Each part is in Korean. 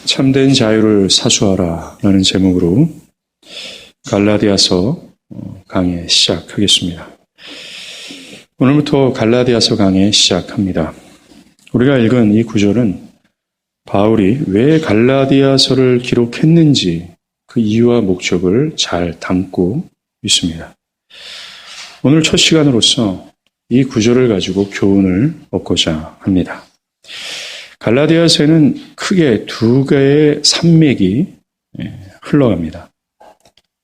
참된 자유를 사수하라 라는 제목으로 갈라디아서 강해 시작하겠습니다. 오늘부터 갈라디아서 강해 시작합니다. 우리가 읽은 이 구절은 바울이 왜 갈라디아서를 기록했는지 그 이유와 목적을 잘 담고 있습니다. 오늘 첫 시간으로서 이 구절을 가지고 교훈을 얻고자 합니다. 갈라디아서에는 크게 두 개의 산맥이 흘러갑니다.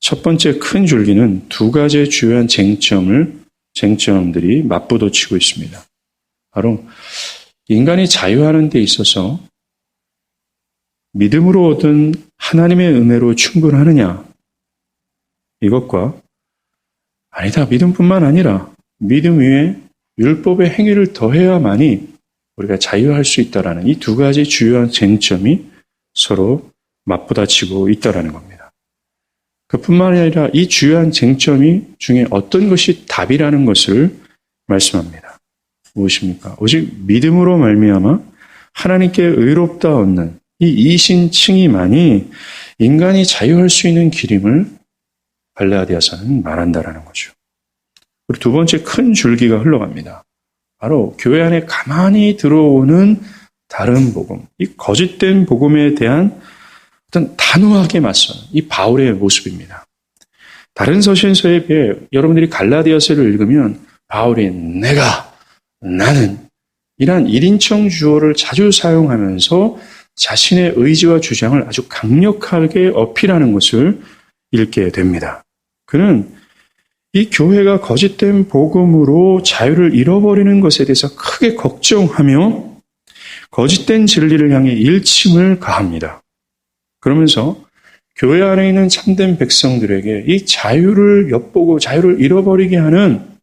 첫 번째 큰 줄기는 두 가지의 주요한 쟁점들이 맞부딪히고 있습니다. 바로 인간이 자유하는 데 있어서 믿음으로 얻은 하나님의 은혜로 충분하느냐, 이것과 아니다, 믿음뿐만 아니라 믿음 위에 율법의 행위를 더해야만이 우리가 자유할 수 있다라는 이 두 가지 주요한 쟁점이 서로 맞부딪히고 있다라는 겁니다. 그뿐만 아니라 이 주요한 쟁점이 중에 어떤 것이 답이라는 것을 말씀합니다. 무엇입니까? 오직 믿음으로 말미암아 하나님께 의롭다 얻는 이 이신칭의만이 인간이 자유할 수 있는 길임을 갈라디아서는 말한다라는 거죠. 그리고 두 번째 큰 줄기가 흘러갑니다. 바로 교회 안에 가만히 들어오는 다른 복음, 이 거짓된 복음에 대한 어떤 단호하게 맞서는 이 바울의 모습입니다. 다른 서신서에 비해 여러분들이 갈라디아서를 읽으면 바울이 나는 이란 1인称 주어를 자주 사용하면서 자신의 의지와 주장을 아주 강력하게 어필하는 것을 읽게 됩니다. 그는 이 교회가 거짓된 복음으로 자유를 잃어버리는 것에 대해서 크게 걱정하며 거짓된 진리를 향해 일침을 가합니다. 그러면서 교회 안에 있는 참된 백성들에게 이 자유를 엿보고 자유를 잃어버리게 하는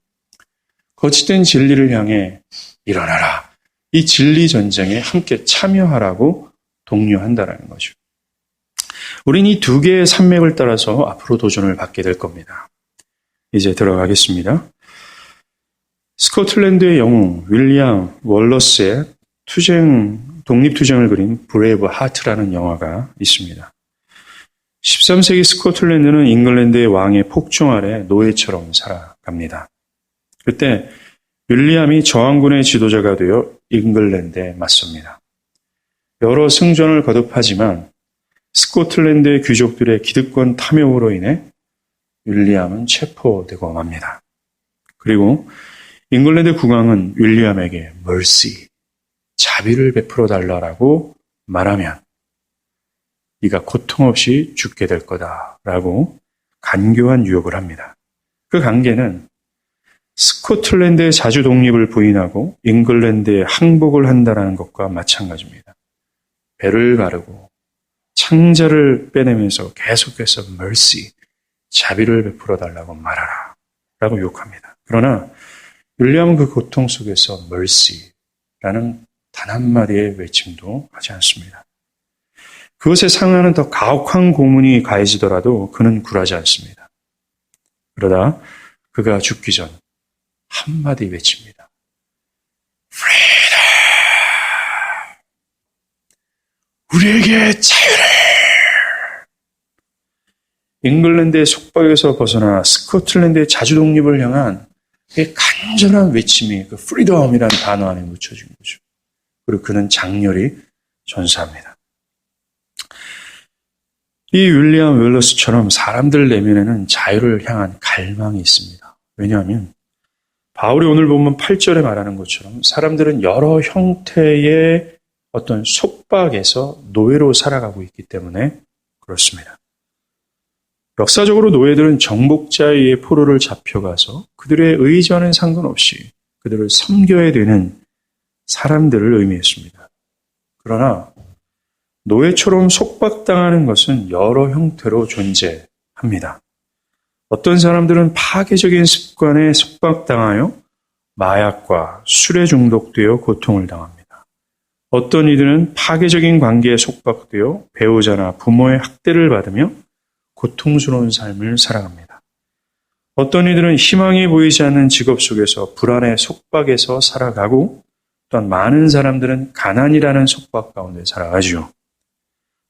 거짓된 진리를 향해 일어나라. 이 진리 전쟁에 함께 참여하라고 독려한다라는 거죠. 우린 이 두 개의 산맥을 따라서 앞으로 도전을 받게 될 겁니다. 이제 들어가겠습니다. 스코틀랜드의 영웅 윌리엄 월러스의 독립투쟁을 그린 브레이브 하트라는 영화가 있습니다. 13세기 스코틀랜드는 잉글랜드의 왕의 폭정 아래 노예처럼 살아갑니다. 그때 윌리엄이 저항군의 지도자가 되어 잉글랜드에 맞섭니다. 여러 승전을 거듭하지만 스코틀랜드의 귀족들의 기득권 탐욕으로 인해 윌리엄은 체포되고 맙니다. 그리고 잉글랜드 국왕은 윌리엄에게 mercy, 자비를 베풀어 달라라고 말하면 네가 고통 없이 죽게 될 거다라고 간교한 유혹을 합니다. 그 관계는 스코틀랜드의 자주 독립을 부인하고 잉글랜드에 항복을 한다는 것과 마찬가지입니다. 배를 가르고 창자를 빼내면서 계속해서 mercy, 자비를 베풀어 달라고 말하라 라고 유혹합니다. 그러나 윌리엄은 그 고통 속에서 mercy라는 단 한마디의 외침도 하지 않습니다. 그것에 상하는 더 가혹한 고문이 가해지더라도 그는 굴하지 않습니다. 그러다 그가 죽기 전 한마디 외칩니다. Freedom! 우리에게 자유를! 잉글랜드의 속박에서 벗어나 스코틀랜드의 자주 독립을 향한 그 간절한 외침이 그 프리덤이라는 단어 안에 묻혀진 거죠. 그리고 그는 장렬히 전사합니다. 이 윌리엄 웰러스처럼 사람들 내면에는 자유를 향한 갈망이 있습니다. 왜냐하면 바울이 오늘 보면 8절에 말하는 것처럼 사람들은 여러 형태의 어떤 속박에서 노예로 살아가고 있기 때문에 그렇습니다. 역사적으로 노예들은 정복자에 의해 포로를 잡혀가서 그들의 의지와는 상관없이 그들을 섬겨야 되는 사람들을 의미했습니다. 그러나 노예처럼 속박당하는 것은 여러 형태로 존재합니다. 어떤 사람들은 파괴적인 습관에 속박당하여 마약과 술에 중독되어 고통을 당합니다. 어떤 이들은 파괴적인 관계에 속박되어 배우자나 부모의 학대를 받으며 고통스러운 삶을 살아갑니다. 어떤 이들은 희망이 보이지 않는 직업 속에서 불안의 속박에서 살아가고 또한 많은 사람들은 가난이라는 속박 가운데 살아가지요.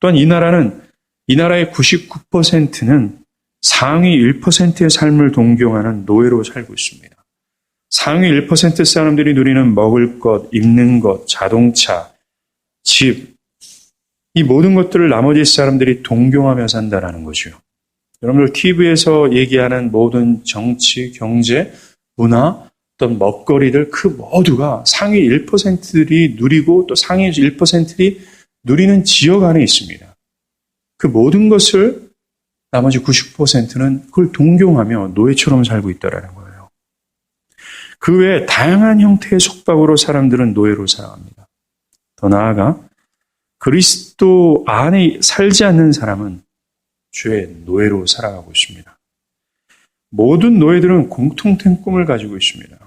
또한 이 나라의 99%는 상위 1%의 삶을 동경하는 노예로 살고 있습니다. 상위 1% 사람들이 누리는 먹을 것, 입는 것, 자동차, 집, 이 모든 것들을 나머지 사람들이 동경하며 산다라는 거죠. 여러분들 TV에서 얘기하는 모든 정치, 경제, 문화, 어떤 먹거리들 그 모두가 상위 1%들이 누리고 또 상위 1%들이 누리는 지역 안에 있습니다. 그 모든 것을 나머지 99%는 그걸 동경하며 노예처럼 살고 있다는 거예요. 그 외에 다양한 형태의 속박으로 사람들은 노예로 살아갑니다. 더 나아가 그리스도 안에 살지 않는 사람은 죄의 노예로 살아가고 있습니다. 모든 노예들은 공통된 꿈을 가지고 있습니다.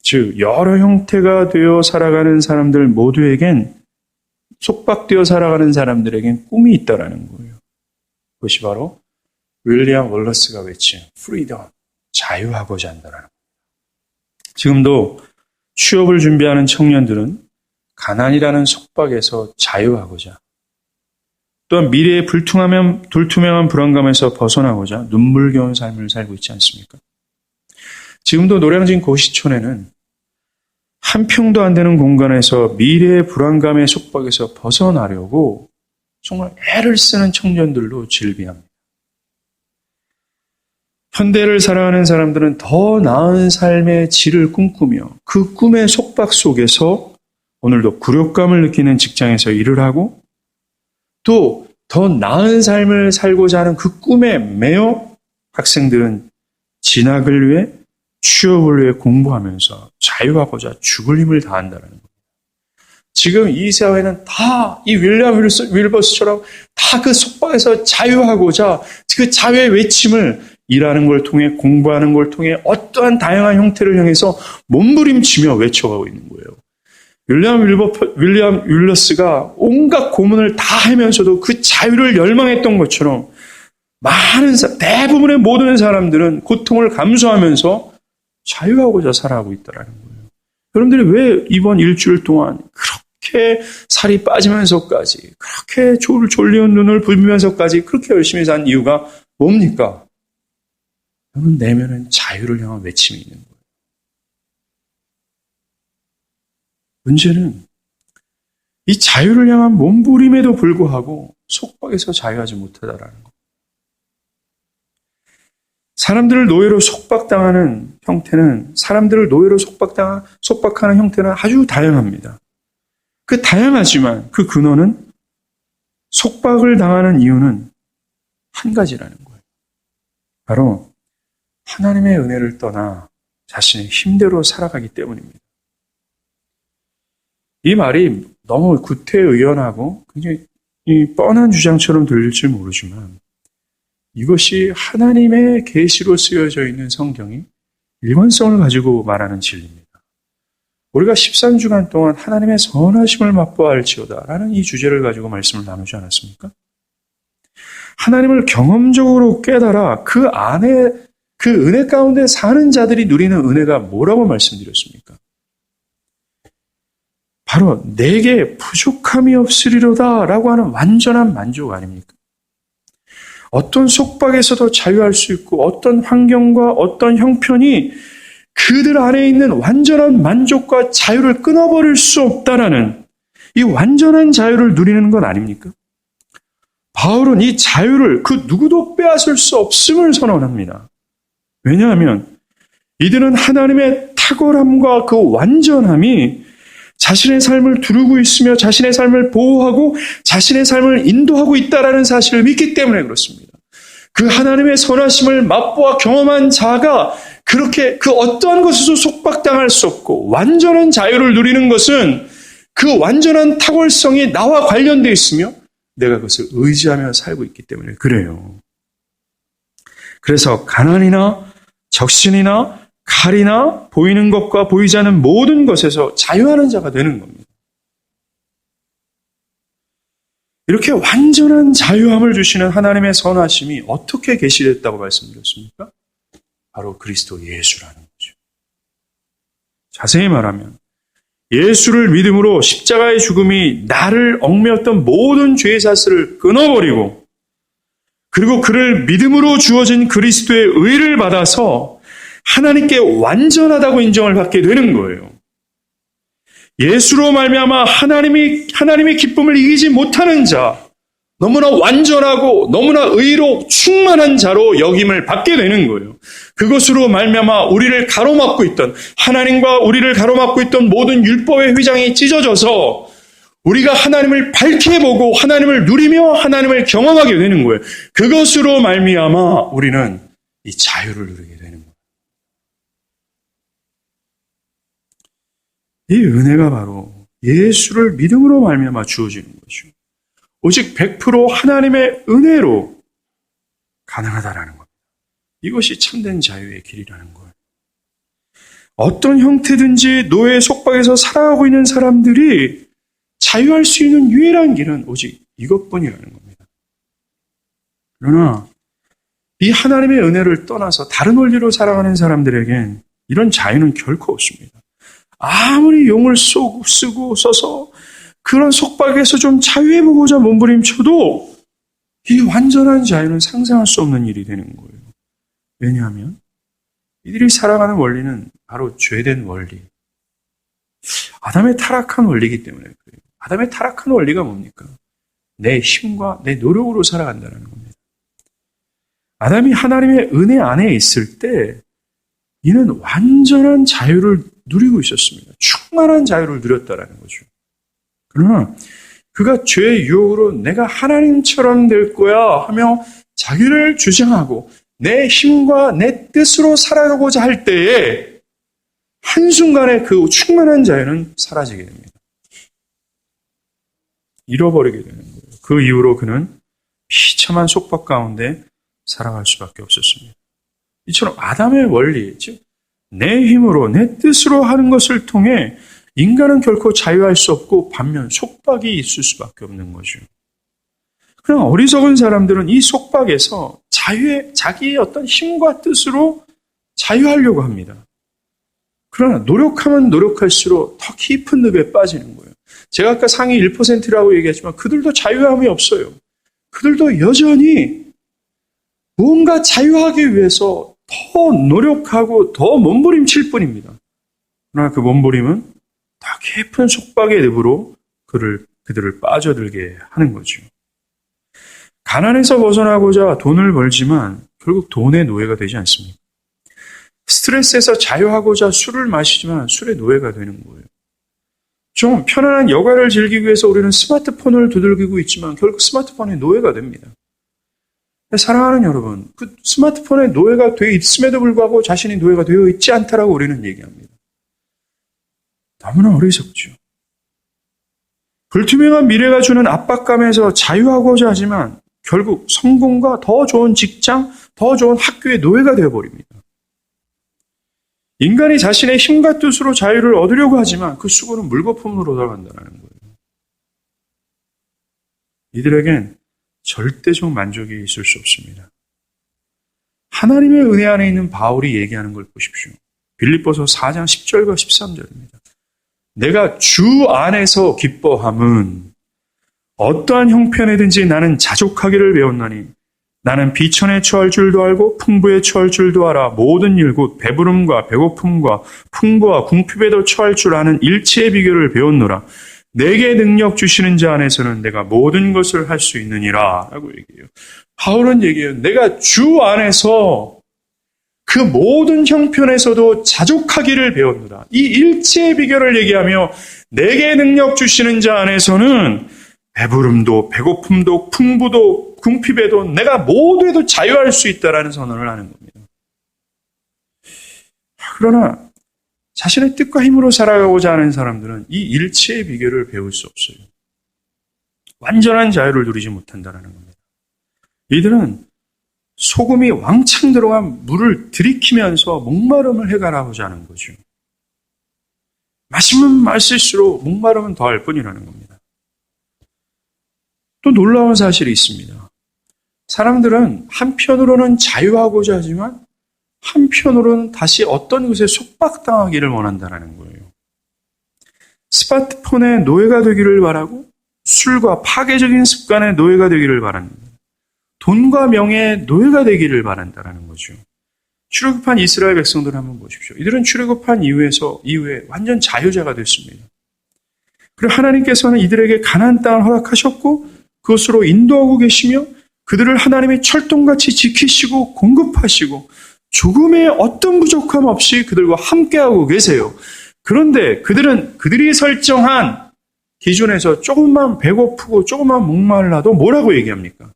즉 여러 형태가 되어 살아가는 사람들 모두에겐 속박되어 살아가는 사람들에겐 꿈이 있다라는 거예요. 그것이 바로 윌리엄 월러스가 외친 프리덤, 자유하고자 한다라는 거예요. 지금도 취업을 준비하는 청년들은 가난이라는 속박에서 자유하고자 또한 미래의 불투명한 불안감에서 벗어나고자 눈물겨운 삶을 살고 있지 않습니까? 지금도 노량진 고시촌에는 한 평도 안 되는 공간에서 미래의 불안감의 속박에서 벗어나려고 정말 애를 쓰는 청년들로 질비합니다. 현대를 살아가는 사람들은 더 나은 삶의 질을 꿈꾸며 그 꿈의 속박 속에서 오늘도 굴욕감을 느끼는 직장에서 일을 하고 또 더 나은 삶을 살고자 하는 그 꿈에 매여 학생들은 진학을 위해 취업을 위해 공부하면서 자유하고자 죽을 힘을 다한다는 겁니다. 지금 이 사회는 다 이 윌리엄 윌버스처럼 다 그 속박에서 자유하고자 그 자유의 외침을 일하는 걸 통해 공부하는 걸 통해 어떠한 다양한 형태를 향해서 몸부림치며 외쳐가고 있는 거예요. 윌리엄 윌러스가 온갖 고문을 다 하면서도 그 자유를 열망했던 것처럼 대부분의 모든 사람들은 고통을 감수하면서 자유하고자 살아가고 있다는 거예요. 여러분들이 왜 이번 일주일 동안 그렇게 살이 빠지면서까지 그렇게 졸리운 눈을 부비면서까지 그렇게 열심히 산 이유가 뭡니까? 여러분 내면은 자유를 향한 외침이 있는 거예요. 문제는 이 자유를 향한 몸부림에도 불구하고 속박에서 자유하지 못하다라는 겁니다. 사람들을 노예로 속박당하는 형태는 사람들을 노예로 속박하는 형태는 아주 다양합니다. 그 다양하지만 그 근원은 속박을 당하는 이유는 한 가지라는 거예요. 바로 하나님의 은혜를 떠나 자신의 힘대로 살아가기 때문입니다. 이 말이 너무 구태의연하고 굉장히 뻔한 주장처럼 들릴지 모르지만 이것이 하나님의 계시로 쓰여져 있는 성경이 일관성을 가지고 말하는 진리입니다. 우리가 13주간 동안 하나님의 선하심을 맛보아 알지어다 라는 이 주제를 가지고 말씀을 나누지 않았습니까? 하나님을 경험적으로 깨달아 그 안에 그 은혜 가운데 사는 자들이 누리는 은혜가 뭐라고 말씀드렸습니까? 바로 내게 부족함이 없으리로다 라고 하는 완전한 만족 아닙니까? 어떤 속박에서도 자유할 수 있고 어떤 환경과 어떤 형편이 그들 안에 있는 완전한 만족과 자유를 끊어버릴 수 없다라는 이 완전한 자유를 누리는 건 아닙니까? 바울은 이 자유를 그 누구도 빼앗을 수 없음을 선언합니다. 왜냐하면 이들은 하나님의 탁월함과 그 완전함이 자신의 삶을 두르고 있으며 자신의 삶을 보호하고 자신의 삶을 인도하고 있다라는 사실을 믿기 때문에 그렇습니다. 그 하나님의 선하심을 맛보아 경험한 자가 그렇게 그 어떠한 것에서 속박당할 수 없고 완전한 자유를 누리는 것은 그 완전한 탁월성이 나와 관련되어 있으며 내가 그것을 의지하며 살고 있기 때문에 그래요. 그래서 가난이나 적신이나 칼이나 보이는 것과 보이지 않는 모든 것에서 자유하는 자가 되는 겁니다. 이렇게 완전한 자유함을 주시는 하나님의 선하심이 어떻게 계시됐다고 말씀드렸습니까? 바로 그리스도 예수라는 거죠. 자세히 말하면 예수를 믿음으로 십자가의 죽음이 나를 얽매였던 모든 죄의 사슬을 끊어버리고 그리고 그를 믿음으로 주어진 그리스도의 의를 받아서 하나님께 완전하다고 인정을 받게 되는 거예요. 예수로 말미암아 하나님의 기쁨을 이기지 못하는 자, 너무나 완전하고 너무나 의로 충만한 자로 여김을 받게 되는 거예요. 그것으로 말미암아 우리를 가로막고 있던 하나님과 우리를 가로막고 있던 모든 율법의 휘장이 찢어져서 우리가 하나님을 밝게 보고 하나님을 누리며 하나님을 경험하게 되는 거예요. 그것으로 말미암아 우리는 이 자유를 누리게 되는 거예요. 이 은혜가 바로 예수를 믿음으로 말미암아 주어지는 것이죠. 오직 100% 하나님의 은혜로 가능하다라는 겁니다. 이것이 참된 자유의 길이라는 거예요. 어떤 형태든지 노예의 속박에서 살아가고 있는 사람들이 자유할 수 있는 유일한 길은 오직 이것뿐이라는 겁니다. 그러나 이 하나님의 은혜를 떠나서 다른 원리로 살아가는 사람들에겐 이런 자유는 결코 없습니다. 아무리 용을 쓰고 써서 그런 속박에서 좀 자유해보고자 몸부림쳐도 이 완전한 자유는 상상할 수 없는 일이 되는 거예요. 왜냐하면 이들이 살아가는 원리는 바로 죄된 원리, 아담의 타락한 원리이기 때문에 그래요. 아담의 타락한 원리가 뭡니까? 내 힘과 내 노력으로 살아간다는 겁니다. 아담이 하나님의 은혜 안에 있을 때 이는 완전한 자유를 누리고 있었습니다. 충만한 자유를 누렸다는 거죠. 그러나 그가 죄의 유혹으로 내가 하나님처럼 될 거야 하며 자기를 주장하고 내 힘과 내 뜻으로 살아가고자 할 때에 한순간에 그 충만한 자유는 사라지게 됩니다. 잃어버리게 되는 거예요. 그 이후로 그는 비참한 속박 가운데 살아갈 수밖에 없었습니다. 이처럼 아담의 원리, 즉 내 힘으로 내 뜻으로 하는 것을 통해 인간은 결코 자유할 수 없고 반면 속박이 있을 수밖에 없는 거죠. 그러나 어리석은 사람들은 이 속박에서 자기의 어떤 힘과 뜻으로 자유하려고 합니다. 그러나 노력하면 노력할수록 더 깊은 늪에 빠지는 거예요. 제가 아까 상위 1%라고 얘기했지만 그들도 자유함이 없어요. 그들도 여전히 무언가 자유하기 위해서 더 노력하고 더 몸부림칠 뿐입니다. 그러나 그 몸부림은 더 깊은 속박의 늪으로 그들을 빠져들게 하는 거죠. 가난에서 벗어나고자 돈을 벌지만 결국 돈의 노예가 되지 않습니다. 스트레스에서 자유하고자 술을 마시지만 술의 노예가 되는 거예요. 좀 편안한 여가를 즐기기 위해서 우리는 스마트폰을 두들기고 있지만 결국 스마트폰의 노예가 됩니다. 사랑하는 여러분, 그 스마트폰의 노예가 되어 있음에도 불구하고 자신이 노예가 되어 있지 않다라고 우리는 얘기합니다. 너무나 어리석죠. 불투명한 미래가 주는 압박감에서 자유하고자 하지만 결국 성공과 더 좋은 직장, 더 좋은 학교의 노예가 되어버립니다. 인간이 자신의 힘과 뜻으로 자유를 얻으려고 하지만 그 수고는 물거품으로 돌아간다는 거예요. 이들에겐 절대적 만족이 있을 수 없습니다. 하나님의 은혜 안에 있는 바울이 얘기하는 걸 보십시오. 빌립보서 4장 10절과 13절입니다. 내가 주 안에서 기뻐함은 어떠한 형편에든지 나는 자족하기를 배웠나니 나는 비천에 처할 줄도 알고 풍부에 처할 줄도 알아 모든 일 곧 배부름과 배고픔과 풍부와 궁핍에도 처할 줄 아는 일체의 비결을 배웠노라. 내게 능력 주시는 자 안에서는 내가 모든 것을 할 수 있느니라 라고 얘기해요. 바울은 얘기해요. 내가 주 안에서 그 모든 형편에서도 자족하기를 배웠노라. 이 일체의 비결을 얘기하며 내게 능력 주시는 자 안에서는 배부름도 배고픔도 풍부도 궁핍에도 내가 모두에도 자유할 수 있다라는 선언을 하는 겁니다. 그러나 자신의 뜻과 힘으로 살아가고자 하는 사람들은 이 일체의 비결을 배울 수 없어요. 완전한 자유를 누리지 못한다는 겁니다. 이들은 소금이 왕창 들어간 물을 들이키면서 목마름을 해결하고자 하는 거죠. 마시면 마실수록 목마름은 더할 뿐이라는 겁니다. 또 놀라운 사실이 있습니다. 사람들은 한편으로는 자유하고자 하지만 한편으로는 다시 어떤 것에 속박당하기를 원한다는 거예요. 스마트폰의 노예가 되기를 바라고 술과 파괴적인 습관의 노예가 되기를 바랍니다. 돈과 명예의 노예가 되기를 바란다라는 거죠. 출애굽한 이스라엘 백성들을 한번 보십시오. 이들은 출애굽한 이후에 완전 자유자가 됐습니다. 그리고 하나님께서는 이들에게 가나안 땅을 허락하셨고 그것으로 인도하고 계시며 그들을 하나님의 철동같이 지키시고 공급하시고 조금의 어떤 부족함 없이 그들과 함께하고 계세요. 그런데 그들이 설정한 기준에서 조금만 배고프고 조금만 목말라도 뭐라고 얘기합니까?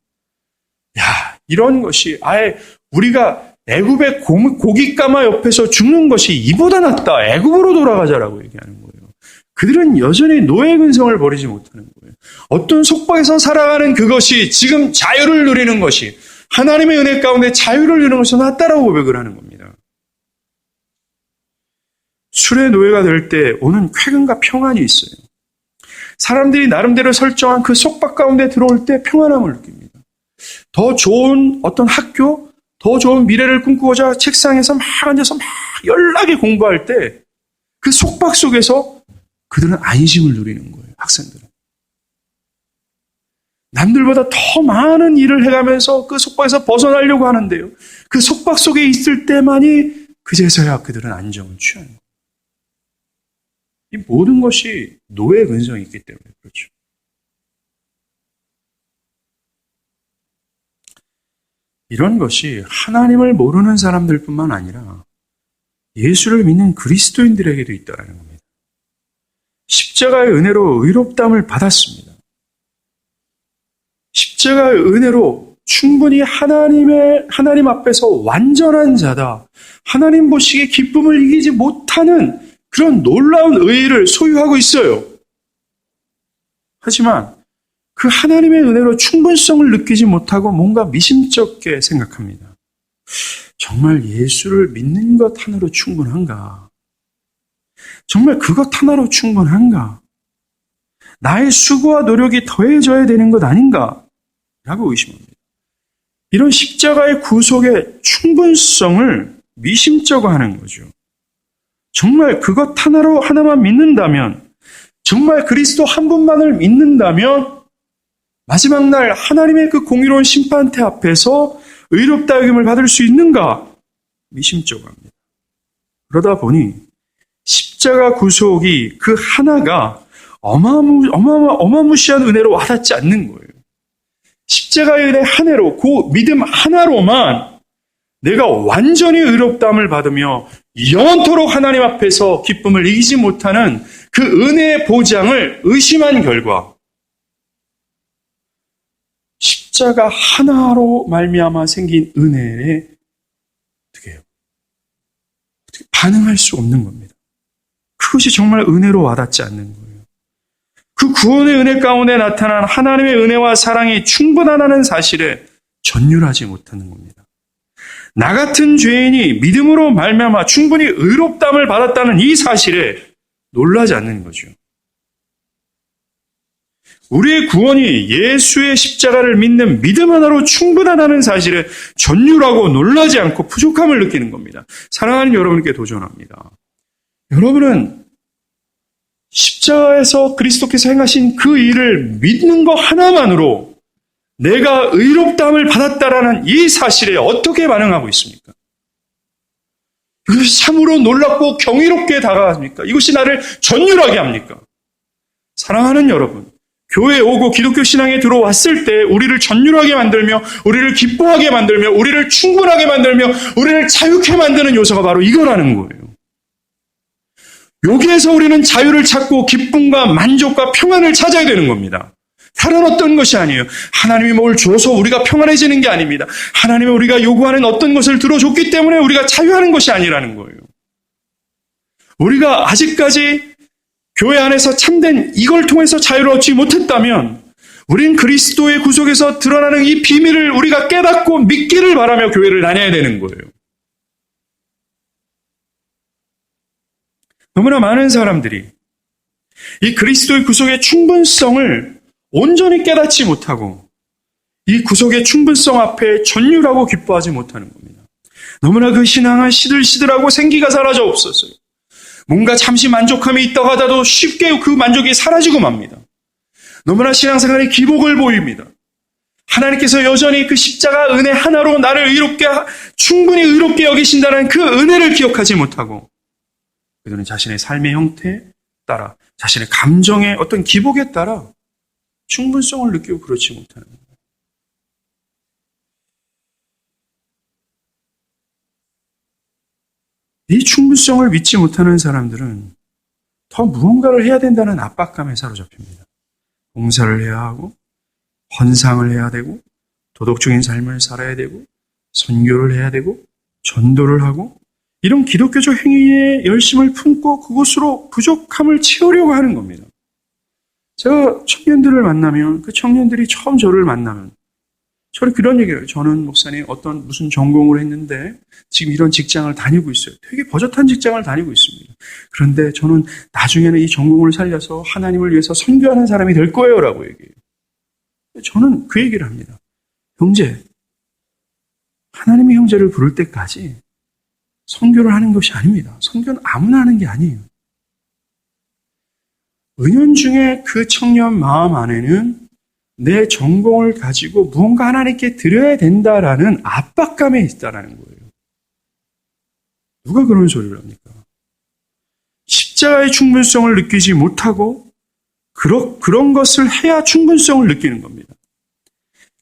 야, 이런 것이 아예 우리가 애굽의 고깃가마 옆에서 죽는 것이 이보다 낫다. 애굽으로 돌아가자라고 얘기하는 거예요. 그들은 여전히 노예 근성을 버리지 못하는 거예요. 어떤 속박에서 살아가는 그것이 지금 자유를 누리는 것이 하나님의 은혜 가운데 자유를 누리는 것이 낫다라고 고백을 하는 겁니다. 술의 노예가 될 때 오는 쾌감과 평안이 있어요. 사람들이 나름대로 설정한 그 속박 가운데 들어올 때 평안함을 느낍니다. 더 좋은 어떤 학교, 더 좋은 미래를 꿈꾸고자 책상에서 막 앉아서 막 연락에 공부할 때 그 속박 속에서 그들은 안심을 누리는 거예요. 학생들은. 남들보다 더 많은 일을 해가면서 그 속박에서 벗어나려고 하는데요. 그 속박 속에 있을 때만이 그제서야 그들은 안정을 취하는 거예요. 이 모든 것이 노예 근성이 있기 때문에 그렇죠. 이런 것이 하나님을 모르는 사람들뿐만 아니라 예수를 믿는 그리스도인들에게도 있다는 겁니다. 십자가의 은혜로 의롭다함을 받았습니다. 십자가의 은혜로 충분히 하나님 앞에서 완전한 자다. 하나님 보시기에 기쁨을 이기지 못하는 그런 놀라운 의의를 소유하고 있어요. 하지만 그 하나님의 은혜로 충분성을 느끼지 못하고 뭔가 미심쩍게 생각합니다. 정말 예수를 믿는 것 하나로 충분한가? 정말 그것 하나로 충분한가? 나의 수고와 노력이 더해져야 되는 것 아닌가? 라고 의심합니다. 이런 십자가의 구속의 충분성을 미심쩍어 하는 거죠. 정말 그것 하나만 믿는다면, 정말 그리스도 한 분만을 믿는다면 마지막 날 하나님의 그 공의로운 심판대 앞에서 의롭다 여김을 받을 수 있는가? 미심쩍어 합니다. 그러다 보니 십자가 구속이 그 하나가 어마무시한 은혜로 와닿지 않는 거예요. 십자가의 은혜 하나로, 그 믿음 하나로만 내가 완전히 의롭다함을 받으며 영원토록 하나님 앞에서 기쁨을 이기지 못하는 그 은혜의 보장을 의심한 결과 십자가 하나로 말미암아 생긴 은혜에 어떻게 반응할 수 없는 겁니다. 그것이 정말 은혜로 와닿지 않는 거예요. 그 구원의 은혜 가운데 나타난 하나님의 은혜와 사랑이 충분하다는 사실에 전율하지 못하는 겁니다. 나 같은 죄인이 믿음으로 말미암아 충분히 의롭다함을 받았다는 이 사실에 놀라지 않는 거죠. 우리의 구원이 예수의 십자가를 믿는 믿음 하나로 충분하다는 사실에 전율하고 놀라지 않고 부족함을 느끼는 겁니다. 사랑하는 여러분께 도전합니다. 여러분은 십자가에서 그리스도께서 행하신 그 일을 믿는 것 하나만으로 내가 의롭다함을 받았다라는 이 사실에 어떻게 반응하고 있습니까? 이것이 참으로 놀랍고 경이롭게 다가갑니까? 이것이 나를 전율하게 합니까? 사랑하는 여러분, 교회에 오고 기독교 신앙에 들어왔을 때 우리를 전율하게 만들며 우리를 기뻐하게 만들며 우리를 충분하게 만들며 우리를 자유케 만드는 요소가 바로 이거라는 거예요. 여기에서 우리는 자유를 찾고 기쁨과 만족과 평안을 찾아야 되는 겁니다. 다른 어떤 것이 아니에요. 하나님이 뭘 줘서 우리가 평안해지는 게 아닙니다. 하나님이 우리가 요구하는 어떤 것을 들어줬기 때문에 우리가 자유하는 것이 아니라는 거예요. 우리가 아직까지 교회 안에서 참된 이걸 통해서 자유를 얻지 못했다면 우린 그리스도의 구속에서 드러나는 이 비밀을 우리가 깨닫고 믿기를 바라며 교회를 다녀야 되는 거예요. 너무나 많은 사람들이 이 그리스도의 구속의 충분성을 온전히 깨닫지 못하고 이 구속의 충분성 앞에 전율하고 기뻐하지 못하는 겁니다. 너무나 그 신앙은 시들시들하고 생기가 사라져 없었어요. 뭔가 잠시 만족함이 있다고 하다도 쉽게 그 만족이 사라지고 맙니다. 너무나 신앙생활에 기복을 보입니다. 하나님께서 여전히 그 십자가 은혜 하나로 나를 충분히 의롭게 여기신다는 그 은혜를 기억하지 못하고 그들은 자신의 삶의 형태에 따라 자신의 감정의 어떤 기복에 따라 충분성을 느끼고 그렇지 못하는 거예요. 이 충분성을 믿지 못하는 사람들은 더 무언가를 해야 된다는 압박감에 사로잡힙니다. 봉사를 해야 하고 헌상을 해야 되고 도덕적인 삶을 살아야 되고 선교를 해야 되고 전도를 하고 이런 기독교적 행위에 열심을 품고 그것으로 부족함을 채우려고 하는 겁니다. 제가 청년들을 만나면 그 청년들이 처음 저를 만나면 저는 그런 얘기를 해요. 저는 목사님 무슨 전공을 했는데 지금 이런 직장을 다니고 있어요. 되게 버젓한 직장을 다니고 있습니다. 그런데 저는 나중에는 이 전공을 살려서 하나님을 위해서 선교하는 사람이 될 거예요 라고 얘기해요. 저는 그 얘기를 합니다. 형제, 하나님의 형제를 부를 때까지 선교를 하는 것이 아닙니다. 선교는 아무나 하는 게 아니에요. 은연중에 그 청년 마음 안에는 내 전공을 가지고 무언가 하나님께 드려야 된다라는 압박감에 있다라는 거예요. 누가 그런 소리를 합니까? 십자가의 충분성을 느끼지 못하고 그런 것을 해야 충분성을 느끼는 겁니다.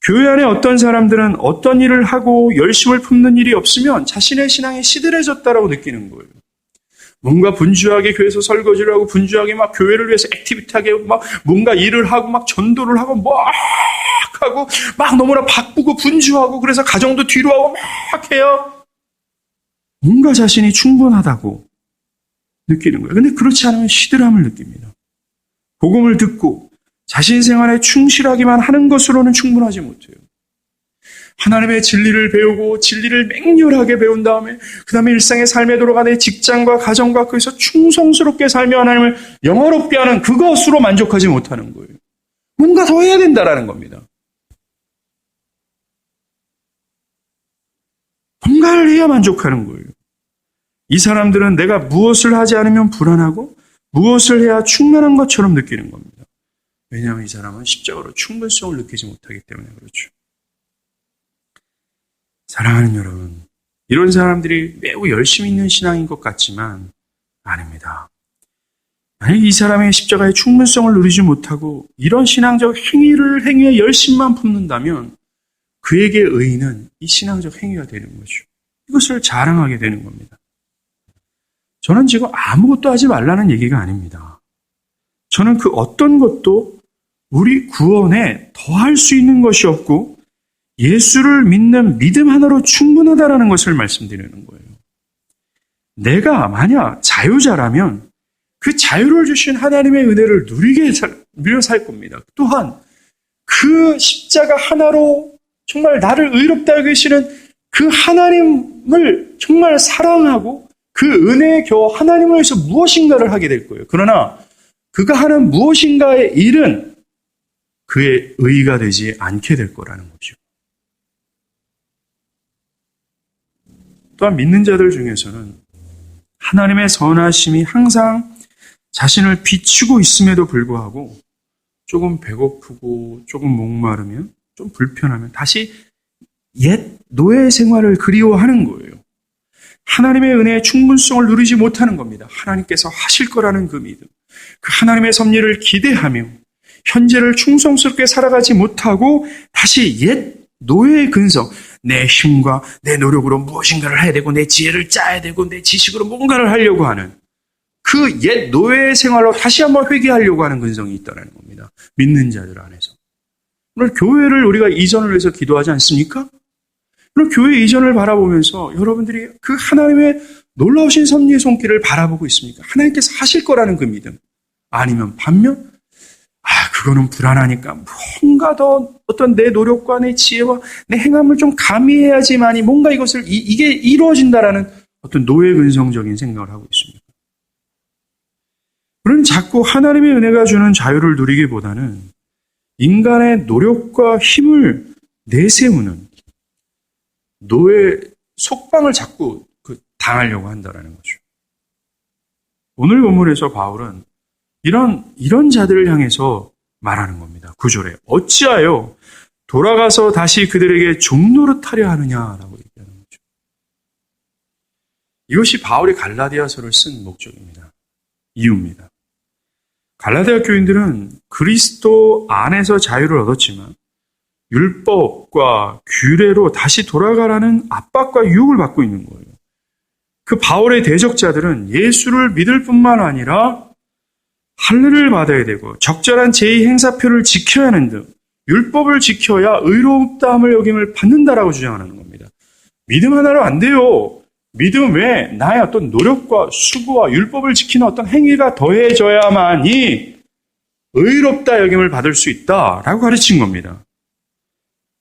교회 안에 어떤 사람들은 어떤 일을 하고 열심을 품는 일이 없으면 자신의 신앙이 시들해졌다라고 느끼는 거예요. 뭔가 분주하게 교회에서 설거지를 하고 분주하게 막 교회를 위해서 액티비티하게 막 뭔가 일을 하고 막 전도를 하고 막 너무나 바쁘고 분주하고 그래서 가정도 뒤로 하고 막 해요. 뭔가 자신이 충분하다고 느끼는 거예요. 근데 그렇지 않으면 시들함을 느낍니다. 복음을 듣고 자신 생활에 충실하기만 하는 것으로는 충분하지 못해요. 하나님의 진리를 배우고 진리를 맹렬하게 배운 다음에 그 다음에 일상의 삶에 돌아가 내 직장과 가정과 거기서 충성스럽게 살며 하나님을 영화롭게 하는 그것으로 만족하지 못하는 거예요. 뭔가 더 해야 된다라는 겁니다. 뭔가를 해야 만족하는 거예요. 이 사람들은 내가 무엇을 하지 않으면 불안하고 무엇을 해야 충만한 것처럼 느끼는 겁니다. 왜냐하면 이 사람은 십자가로 충분성을 느끼지 못하기 때문에 그렇죠. 사랑하는 여러분, 이런 사람들이 매우 열심히 있는 신앙인 것 같지만 아닙니다. 만약 이 사람의 십자가의 충분성을 누리지 못하고 이런 신앙적 행위에 열심만 품는다면 그에게 의의는 이 신앙적 행위가 되는 거죠. 이것을 자랑하게 되는 겁니다. 저는 지금 아무것도 하지 말라는 얘기가 아닙니다. 저는 그 어떤 것도 우리 구원에 더할 수 있는 것이 없고 예수를 믿는 믿음 하나로 충분하다라는 것을 말씀드리는 거예요. 내가 만약 자유자라면 그 자유를 주신 하나님의 은혜를 누려 살 겁니다. 또한 그 십자가 하나로 정말 나를 의롭다 여기시는 그 하나님을 정말 사랑하고 그 은혜에 겨워 하나님을 위해서 무엇인가를 하게 될 거예요. 그러나 그가 하는 무엇인가의 일은 그의 의의가 되지 않게 될 거라는 거죠. 또한 믿는 자들 중에서는 하나님의 선하심이 항상 자신을 비추고 있음에도 불구하고 조금 배고프고 조금 목마르면 좀 불편하면 다시 옛 노예 생활을 그리워하는 거예요. 하나님의 은혜의 충분성을 누리지 못하는 겁니다. 하나님께서 하실 거라는 그 믿음, 그 하나님의 섭리를 기대하며 현재를 충성스럽게 살아가지 못하고 다시 옛 노예의 근성, 내 힘과 내 노력으로 무엇인가를 해야 되고 내 지혜를 짜야 되고 내 지식으로 뭔가를 하려고 하는 그 옛 노예의 생활로 다시 한번 회귀하려고 하는 근성이 있다는 겁니다. 믿는 자들 안에서. 오늘 교회를 우리가 이전을 위해서 기도하지 않습니까? 그럼 교회 이전을 바라보면서 여러분들이 그 하나님의 놀라우신 섭리의 손길을 바라보고 있습니까? 하나님께서 하실 거라는 그 믿음. 아니면 반면 그거는 불안하니까 뭔가 더 어떤 내 노력과 내 지혜와 내 행함을 좀 가미해야지만이 뭔가 이게 이루어진다라는 어떤 노예 근성적인 생각을 하고 있습니다. 우리는 자꾸 하나님의 은혜가 주는 자유를 누리기보다는 인간의 노력과 힘을 내세우는 노예 속방을 자꾸 당하려고 한다라는 거죠. 오늘 본문에서 바울은 이런 자들을 향해서 말하는 겁니다. 9절에 어찌하여 돌아가서 다시 그들에게 종노릇하려 하느냐라고 얘기하는 거죠. 이것이 바울이 갈라디아서를 쓴 목적입니다. 이유입니다. 갈라디아 교인들은 그리스도 안에서 자유를 얻었지만 율법과 규례로 다시 돌아가라는 압박과 유혹을 받고 있는 거예요. 그 바울의 대적자들은 예수를 믿을 뿐만 아니라 할례를 받아야 되고 적절한 제2행사표를 지켜야 하는 등 율법을 지켜야 의롭다함을 여김을 받는다라고 주장하는 겁니다. 믿음 하나로 안 돼요. 믿음 외에 나의 어떤 노력과 수고와 율법을 지키는 어떤 행위가 더해져야만이 의롭다 여김을 받을 수 있다라고 가르친 겁니다.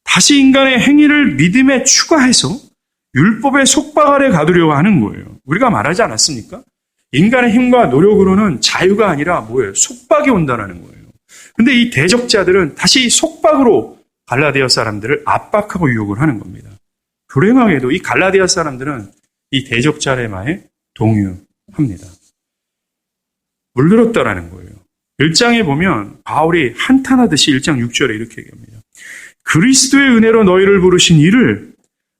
다시 인간의 행위를 믿음에 추가해서 율법의 속박 아래 가두려고 하는 거예요. 우리가 말하지 않았습니까? 인간의 힘과 노력으로는 자유가 아니라 뭐예요? 속박이 온다는 거예요. 근데 이 대적자들은 다시 속박으로 갈라디아 사람들을 압박하고 유혹을 하는 겁니다. 불행하게도 이 갈라디아 사람들은 이 대적자의 말에 동의합니다. 물들었다라는 거예요. 1장에 보면 바울이 한탄하듯이 1장 6절에 이렇게 얘기합니다. 그리스도의 은혜로 너희를 부르신 이를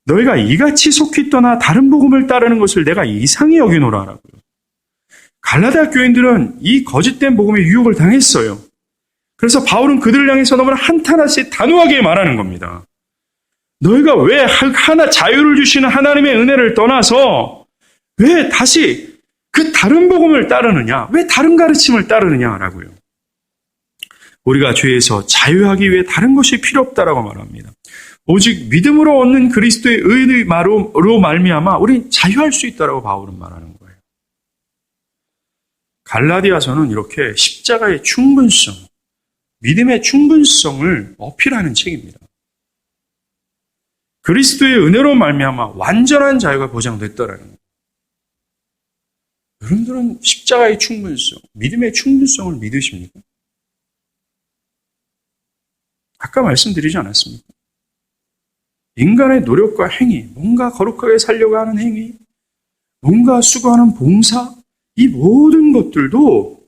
너희가 이같이 속히 떠나 다른 복음을 따르는 것을 내가 이상히 여기노라라고요. 갈라디아 교인들은 이 거짓된 복음에 유혹을 당했어요. 그래서 바울은 그들을 향해서 너무나 한탄하듯이 단호하게 말하는 겁니다. 너희가 왜 하나 자유를 주시는 하나님의 은혜를 떠나서 왜 다시 그 다른 복음을 따르느냐? 왜 다른 가르침을 따르느냐라고요. 우리가 죄에서 자유하기 위해 다른 것이 필요 없다라고 말합니다. 오직 믿음으로 얻는 그리스도의 의의 말로 말미암아 우린 자유할 수 있다라고 바울은 말하는 거예요. 갈라디아서는 이렇게 십자가의 충분성, 믿음의 충분성을 어필하는 책입니다. 그리스도의 은혜로 말미암아 완전한 자유가 보장됐다라는 거예요. 여러분들은 십자가의 충분성, 믿음의 충분성을 믿으십니까? 아까 말씀드리지 않았습니까? 인간의 노력과 행위, 뭔가 거룩하게 살려고 하는 행위, 뭔가 수고하는 봉사, 이 모든 것들도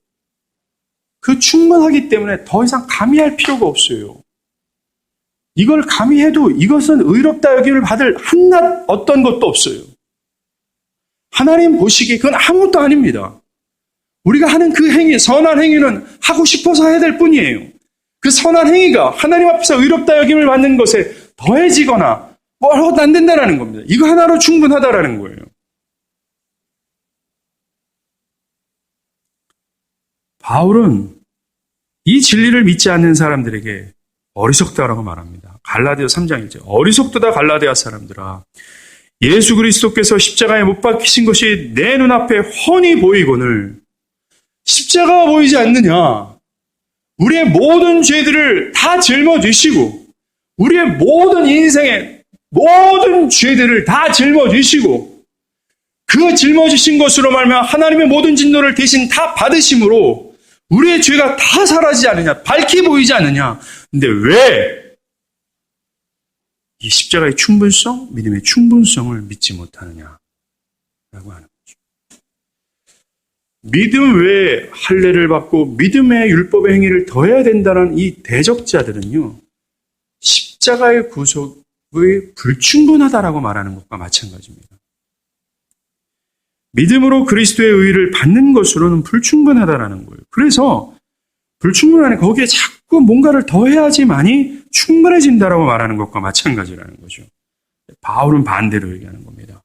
그 충분하기 때문에 더 이상 가미할 필요가 없어요. 이걸 가미해도 이것은 의롭다 여김을 받을 한낱 어떤 것도 없어요. 하나님 보시기에 그건 아무것도 아닙니다. 우리가 하는 그 행위, 선한 행위는 하고 싶어서 해야 될 뿐이에요. 그 선한 행위가 하나님 앞에서 의롭다 여김을 받는 것에 더해지거나 뭐라고도 안 된다는 겁니다. 이거 하나로 충분하다라는 거예요. 바울은 이 진리를 믿지 않는 사람들에게 어리석다라고 말합니다. 갈라디아 3장 1절. 어리석도다 갈라디아 사람들아. 예수 그리스도께서 십자가에 못 박히신 것이 내 눈앞에 훤히 보이거늘 십자가가 보이지 않느냐. 우리의 모든 죄들을 다 짊어지시고 우리의 모든 인생의 모든 죄들을 다 짊어지시고 그 짊어지신 것으로 말미암아 하나님의 모든 진노를 대신 다 받으심으로 우리의 죄가 다 사라지지 않느냐, 밝히 보이지 않느냐. 근데 왜 이 십자가의 충분성, 믿음의 충분성을 믿지 못하느냐라고 하는 거죠. 믿음 외에 할례를 받고 믿음의 율법의 행위를 더해야 된다는 이 대적자들은요, 십자가의 구속의 불충분하다라고 말하는 것과 마찬가지입니다. 믿음으로 그리스도의 의의를 받는 것으로는 불충분하다라는 거예요. 그래서 불충분하니 거기에 자꾸 뭔가를 더해야지만이 충분해진다라고 말하는 것과 마찬가지라는 거죠. 바울은 반대로 얘기하는 겁니다.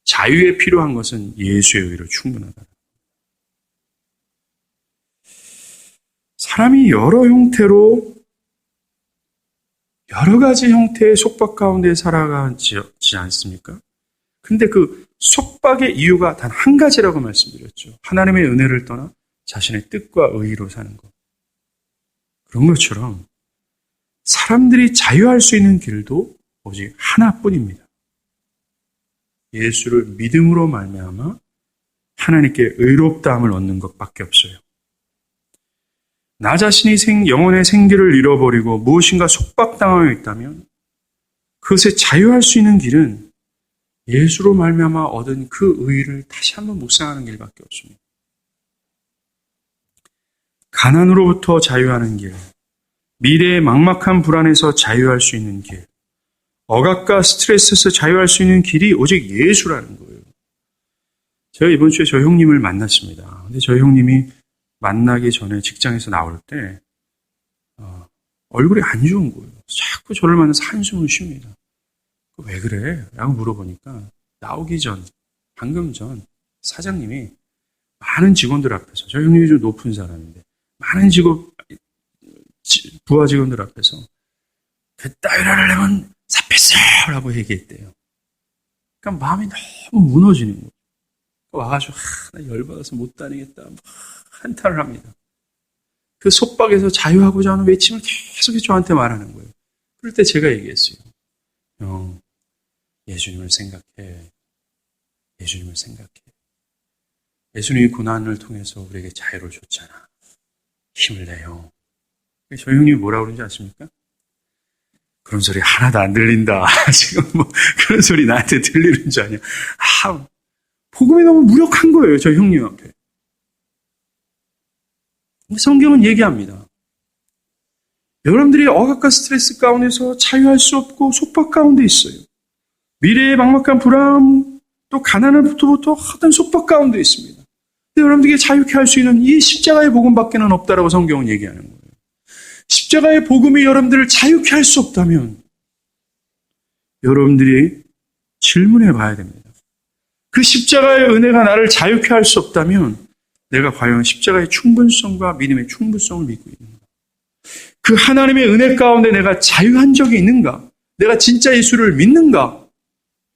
자유에 필요한 것은 예수의 의의로 충분하다. 사람이 여러 형태로 여러 가지 형태의 속박 가운데 살아가지 않습니까? 근데 그 속박의 이유가 단 한 가지라고 말씀드렸죠. 하나님의 은혜를 떠나 자신의 뜻과 의의로 사는 것. 그런 것처럼 사람들이 자유할 수 있는 길도 오직 하나뿐입니다. 예수를 믿음으로 말미암아 하나님께 의롭다함을 얻는 것밖에 없어요. 나 자신이 영혼의 생기를 잃어버리고 무엇인가 속박당하여 있다면 그것에 자유할 수 있는 길은 예수로 말미암아 얻은 그 의의를 다시 한번 묵상하는 길밖에 없습니다. 가난으로부터 자유하는 길, 미래의 막막한 불안에서 자유할 수 있는 길, 억압과 스트레스에서 자유할 수 있는 길이 오직 예수라는 거예요. 제가 이번 주에 저 형님을 만났습니다. 근데 저 형님이 만나기 전에 직장에서 나올 때 얼굴이 안 좋은 거예요. 자꾸 저를 만나서 한숨을 쉽니다. 왜 그래? 라고 물어보니까 나오기 전, 방금 전 사장님이 많은 직원들 앞에서, 저 형님이 좀 높은 사람인데 많은 부하 직원들 앞에서 그따위 일을 하려면 사패세요 라고 얘기했대요. 그러니까 마음이 너무 무너지는 거예요. 와가지고 나 열받아서 못 다니겠다 한탄을 합니다. 그 속박에서 자유하고자 하는 외침을 계속 저한테 말하는 거예요. 그럴 때 제가 얘기했어요. 형, 예수님을 생각해. 예수님을 생각해. 예수님이 고난을 통해서 우리에게 자유를 줬잖아. 힘을 내요. 저 형님이 뭐라고 그러는지 아십니까? 그런 소리 하나도 안 들린다. 지금 뭐 그런 소리 나한테 들리는 줄 아냐. 복음이 너무 무력한 거예요. 저 형님 앞에. 성경은 얘기합니다. 여러분들이 억압과 스트레스 가운데서 자유할 수 없고 속박 가운데 있어요. 미래의 막막한 불안, 또 가난으로부터 하던 속박 가운데 있습니다. 근데 여러분들에게 자유케 할 수 있는 이 십자가의 복음밖에는 없다라고 성경은 얘기하는 거예요. 십자가의 복음이 여러분들을 자유케 할 수 없다면 여러분들이 질문해 봐야 됩니다. 그 십자가의 은혜가 나를 자유케 할 수 없다면 내가 과연 십자가의 충분성과 믿음의 충분성을 믿고 있는가? 그 하나님의 은혜 가운데 내가 자유한 적이 있는가? 내가 진짜 예수를 믿는가?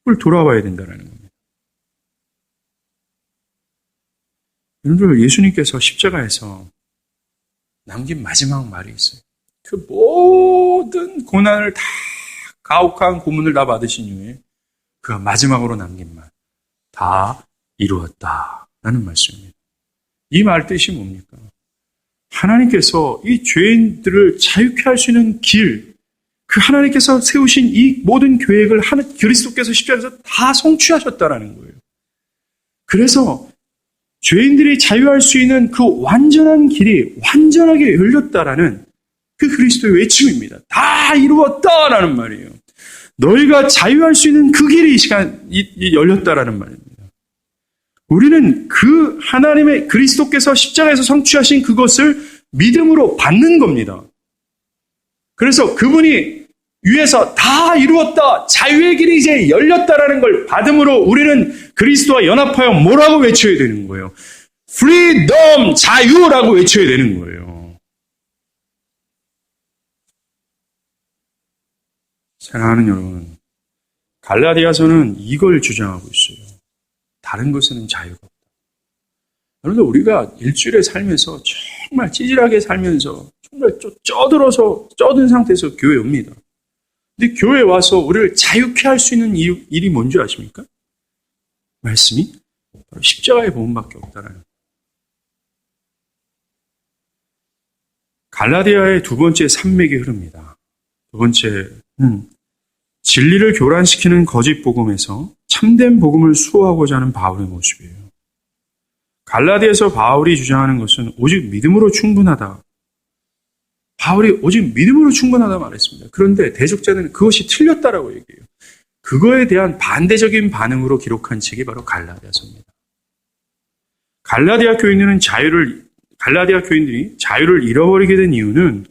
그걸 돌아봐야 된다는 겁니다. 여러분들, 예수님께서 십자가에서 남긴 마지막 말이 있어요. 그 모든 고난을 다, 가혹한 고문을 다 받으신 이후에 그 마지막으로 남긴 말, 다 이루었다 라는 말씀입니다. 이 말 뜻이 뭡니까? 하나님께서 이 죄인들을 자유케 할 수 있는 길, 그 하나님께서 세우신 이 모든 계획을 그리스도께서 십자가에서 다 성취하셨다라는 거예요. 그래서 죄인들이 자유할 수 있는 그 완전한 길이 완전하게 열렸다라는 그 그리스도의 외침입니다. 다 이루었다라는 말이에요. 너희가 자유할 수 있는 그 길이 열렸다라는 말입니다. 우리는 그 하나님의 그리스도께서 십자가에서 성취하신 그것을 믿음으로 받는 겁니다. 그래서 그분이 위에서 다 이루었다, 자유의 길이 이제 열렸다라는 걸 받음으로 우리는 그리스도와 연합하여 뭐라고 외쳐야 되는 거예요? 프리덤, 자유라고 외쳐야 되는 거예요. 사랑하는 여러분, 갈라디아서는 이걸 주장하고 있어요. 다른 것에는 자유가 없다. 그런데 우리가 일주일에 살면서 정말 찌질하게 살면서 정말 쪄든 상태에서 교회에 옵니다. 근데 교회에 와서 우리를 자유케 할 수 있는 일이 뭔지 아십니까? 말씀이 바로 십자가의 복음밖에 없다라는 거예요. 갈라디아의 두 번째 산맥이 흐릅니다. 두 번째는 진리를 교란시키는 거짓 복음에서 참된 복음을 수호하고자 하는 바울의 모습이에요. 갈라디아에서 바울이 주장하는 것은 오직 믿음으로 충분하다. 바울이 오직 믿음으로 충분하다 말했습니다. 그런데 대적자는 그것이 틀렸다라고 얘기해요. 그거에 대한 반대적인 반응으로 기록한 책이 바로 갈라디아서입니다. 갈라디아 교인들이 자유를 잃어버리게 된 이유는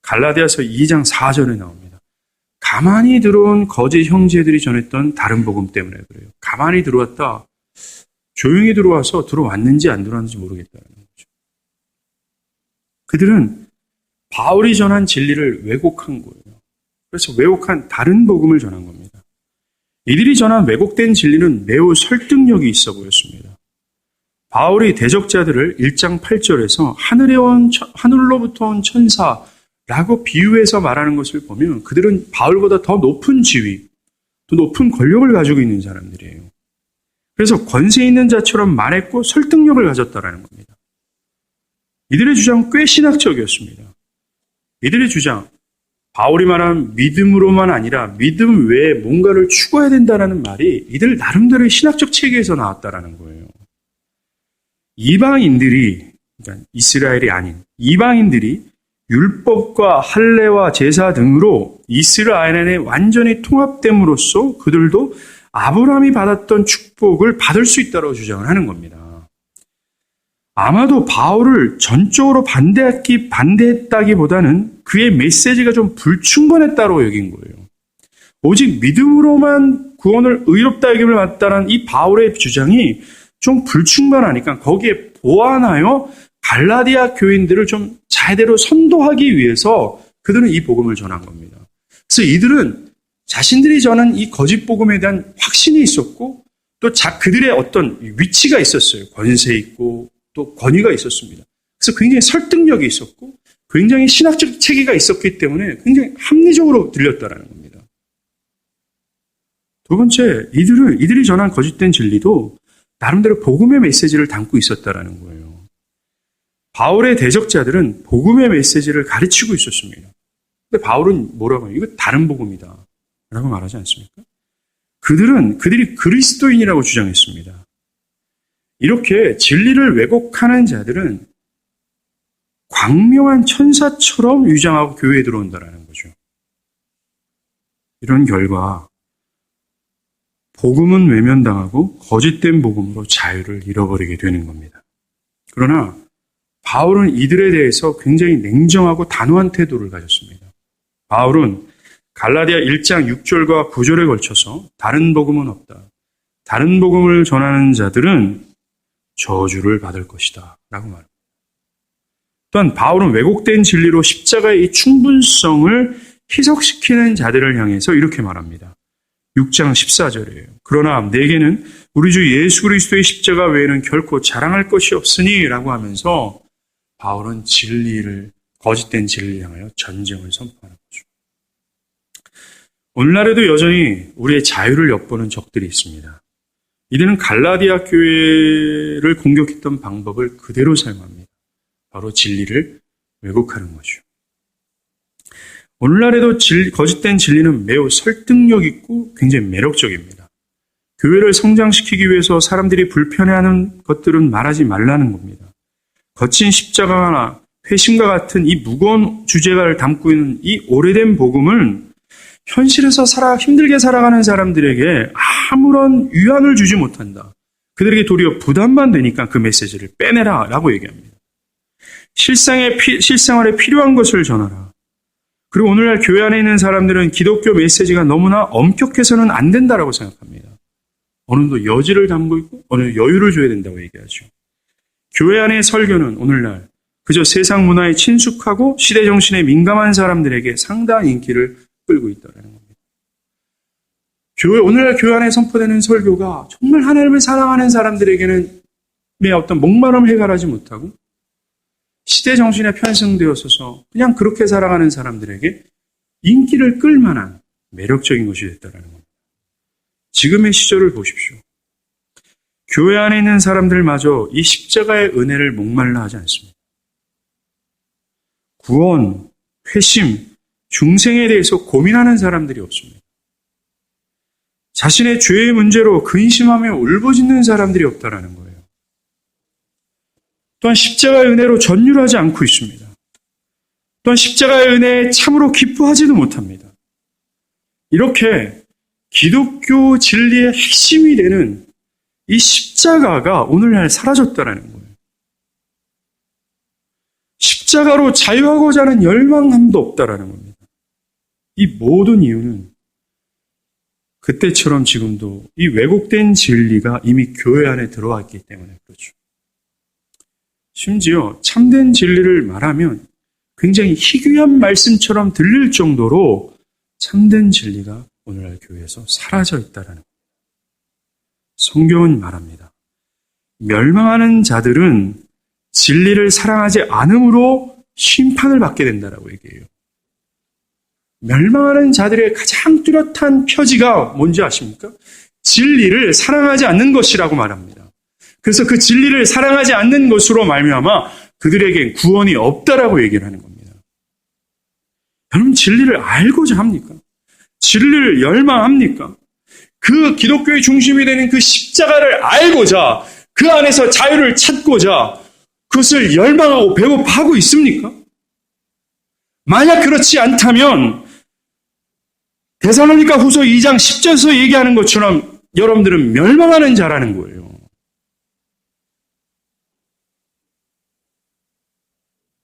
갈라디아서 2장 4절에 나옵니다. 가만히 들어온 거짓 형제들이 전했던 다른 복음 때문에 그래요. 가만히 들어왔다. 조용히 들어와서 들어왔는지 안 들어왔는지 모르겠다는 거죠. 그들은 바울이 전한 진리를 왜곡한 거예요. 그래서 왜곡한 다른 복음을 전한 겁니다. 이들이 전한 왜곡된 진리는 매우 설득력이 있어 보였습니다. 바울이 대적자들을 1장 8절에서 하늘로부터 온 천사라고 비유해서 말하는 것을 보면 그들은 바울보다 더 높은 지위, 더 높은 권력을 가지고 있는 사람들이에요. 그래서 권세 있는 자처럼 말했고 설득력을 가졌다라는 겁니다. 이들의 주장은 꽤 신학적이었습니다. 이들의 주장, 바울이 말한 믿음으로만 아니라 믿음 외에 뭔가를 추구해야 된다는 말이 이들 나름대로의 신학적 체계에서 나왔다라는 거예요. 이방인들이 그러니까 이스라엘이 아닌 이방인들이 율법과 할례와 제사 등으로 이스라엘 안에 완전히 통합됨으로써 그들도 아브라함이 받았던 축복을 받을 수 있다고 주장을 하는 겁니다. 아마도 바울을 전적으로 반대했다기보다는 그의 메시지가 좀 불충분했다고 여긴 거예요. 오직 믿음으로만 구원을 의롭다 여김을 받다는 이 바울의 주장이 좀 불충분하니까 거기에 보완하여 갈라디아 교인들을 좀 제대로 선도하기 위해서 그들은 이 복음을 전한 겁니다. 그래서 이들은 자신들이 전한 이 거짓 복음에 대한 확신이 있었고 또 그들의 어떤 위치가 있었어요. 권세 있고 또 권위가 있었습니다. 그래서 굉장히 설득력이 있었고 굉장히 신학적 체계가 있었기 때문에 굉장히 합리적으로 들렸다라는 겁니다. 두 번째, 이들이 전한 거짓된 진리도 나름대로 복음의 메시지를 담고 있었다라는 거예요. 바울의 대적자들은 복음의 메시지를 가르치고 있었습니다. 근데 바울은 뭐라고 해요? 이거 다른 복음이다 라고 말하지 않습니까? 그들이 그리스도인이라고 주장했습니다. 이렇게 진리를 왜곡하는 자들은 광명한 천사처럼 위장하고 교회에 들어온다는 거죠. 이런 결과 복음은 외면당하고 거짓된 복음으로 자유를 잃어버리게 되는 겁니다. 그러나 바울은 이들에 대해서 굉장히 냉정하고 단호한 태도를 가졌습니다. 바울은 갈라디아 1장 6절과 9절에 걸쳐서 다른 복음은 없다. 다른 복음을 전하는 자들은 저주를 받을 것이다 라고 말합니다. 또한 바울은 왜곡된 진리로 십자가의 이 충분성을 희석시키는 자들을 향해서 이렇게 말합니다. 6장 14절이에요. 그러나 내게는 우리 주 예수 그리스도의 십자가 외에는 결코 자랑할 것이 없으니 라고 하면서 바울은 거짓된 진리를 향하여 전쟁을 선포하는 거죠. 오늘날에도 여전히 우리의 자유를 엿보는 적들이 있습니다. 이들은 갈라디아 교회를 공격했던 방법을 그대로 사용합니다. 바로 진리를 왜곡하는 거죠. 오늘날에도 거짓된 진리는 매우 설득력 있고 굉장히 매력적입니다. 교회를 성장시키기 위해서 사람들이 불편해하는 것들은 말하지 말라는 겁니다. 거친 십자가나 회심과 같은 이 무거운 주제가를 담고 있는 이 오래된 복음은 현실에서 힘들게 살아가는 사람들에게 아무런 위안을 주지 못한다. 그들에게 도리어 부담만 되니까 그 메시지를 빼내라 라고 얘기합니다. 실생활에 필요한 것을 전하라. 그리고 오늘날 교회 안에 있는 사람들은 기독교 메시지가 너무나 엄격해서는 안 된다라고 생각합니다. 어느 정도 여지를 담고 있고 어느 정도 여유를 줘야 된다고 얘기하죠. 교회 안의 설교는 오늘날 그저 세상 문화에 친숙하고 시대 정신에 민감한 사람들에게 상당한 인기를 끌고 있다는 겁니다. 오늘날 교회 안에 선포되는 설교가 정말 하나님을 사랑하는 사람들에게는 어떤 목마름을 해결하지 못하고 시대 정신에 편승되어서 그냥 그렇게 살아가는 사람들에게 인기를 끌 만한 매력적인 것이 됐다는 겁니다. 지금의 시절을 보십시오. 교회 안에 있는 사람들마저 이 십자가의 은혜를 목말라 하지 않습니다. 구원, 회심, 중생에 대해서 고민하는 사람들이 없습니다. 자신의 죄의 문제로 근심하며 울부짖는 사람들이 없다라는 거예요. 또한 십자가의 은혜로 전율하지 않고 있습니다. 또한 십자가의 은혜에 참으로 기뻐하지도 못합니다. 이렇게 기독교 진리의 핵심이 되는 이 십자가가 오늘날 사라졌다는 거예요. 십자가로 자유하고자 하는 열망함도 없다라는 겁니다. 이 모든 이유는 그때처럼 지금도 이 왜곡된 진리가 이미 교회 안에 들어왔기 때문에 그렇죠. 심지어 참된 진리를 말하면 굉장히 희귀한 말씀처럼 들릴 정도로 참된 진리가 오늘날 교회에서 사라져 있다는 겁니다. 성경은 말합니다. 멸망하는 자들은 진리를 사랑하지 않음으로 심판을 받게 된다라고 얘기해요. 멸망하는 자들의 가장 뚜렷한 표지가 뭔지 아십니까? 진리를 사랑하지 않는 것이라고 말합니다. 그래서 그 진리를 사랑하지 않는 것으로 말미암아 그들에겐 구원이 없다라고 얘기를 하는 겁니다. 여러분 진리를 알고자 합니까? 진리를 열망합니까? 그 기독교의 중심이 되는 그 십자가를 알고자 그 안에서 자유를 찾고자 그것을 열망하고 배고파하고 있습니까? 만약 그렇지 않다면 데살로니가 후서 2장 10절에서 얘기하는 것처럼 여러분들은 멸망하는 자라는 거예요.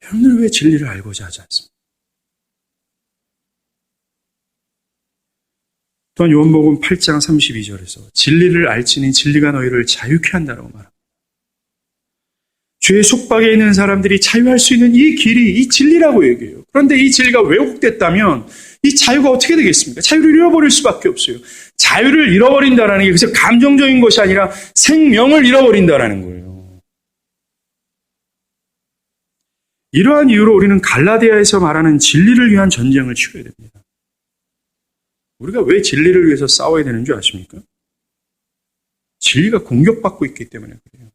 여러분들은 왜 진리를 알고자 하지 않습니까? 또한 요한복음 8장 32절에서 진리를 알지니 진리가 너희를 자유케 한다라고 말합니다. 죄의 속박에 있는 사람들이 자유할 수 있는 이 길이 이 진리라고 얘기해요. 그런데 이 진리가 왜곡됐다면 이 자유가 어떻게 되겠습니까? 자유를 잃어버릴 수밖에 없어요. 자유를 잃어버린다는 게 그래서 감정적인 것이 아니라 생명을 잃어버린다는 거예요. 이러한 이유로 우리는 갈라디아에서 말하는 진리를 위한 전쟁을 치러야 됩니다. 우리가 왜 진리를 위해서 싸워야 되는 줄 아십니까? 진리가 공격받고 있기 때문에 그래요.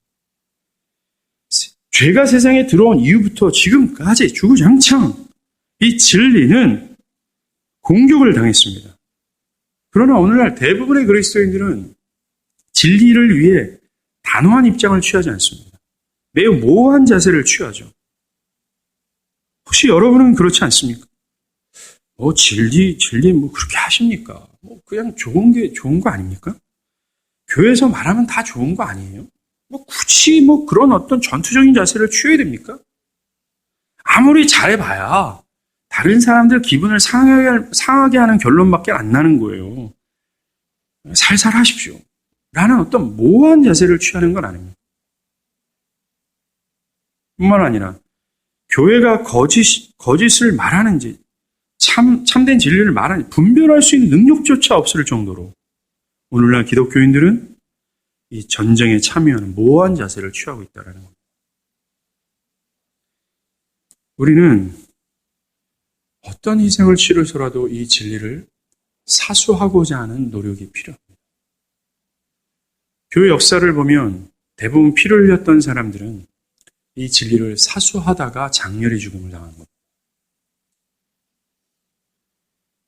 죄가 세상에 들어온 이후부터 지금까지 주구장창 이 진리는 공격을 당했습니다. 그러나 오늘날 대부분의 그리스도인들은 진리를 위해 단호한 입장을 취하지 않습니다. 매우 모호한 자세를 취하죠. 혹시 여러분은 그렇지 않습니까? 진리 그렇게 하십니까? 그냥 좋은 거 아닙니까? 교회에서 말하면 다 좋은 거 아니에요? 굳이 그런 어떤 전투적인 자세를 취해야 됩니까? 아무리 잘해봐야 다른 사람들 기분을 상하게 하는 결론밖에 안 나는 거예요. 살살 하십시오. 라는 어떤 모호한 자세를 취하는 건 아닙니다. 뿐만 아니라 교회가 거짓을 말하는지 참된 진리를 말하는지 분별할 수 있는 능력조차 없을 정도로 오늘날 기독교인들은 이 전쟁에 참여하는 모호한 자세를 취하고 있다는 겁니다. 우리는 어떤 희생을 치르서라도 이 진리를 사수하고자 하는 노력이 필요합니다. 교회 역사를 보면 대부분 피를 흘렸던 사람들은 이 진리를 사수하다가 장렬히 죽음을 당한 겁니다.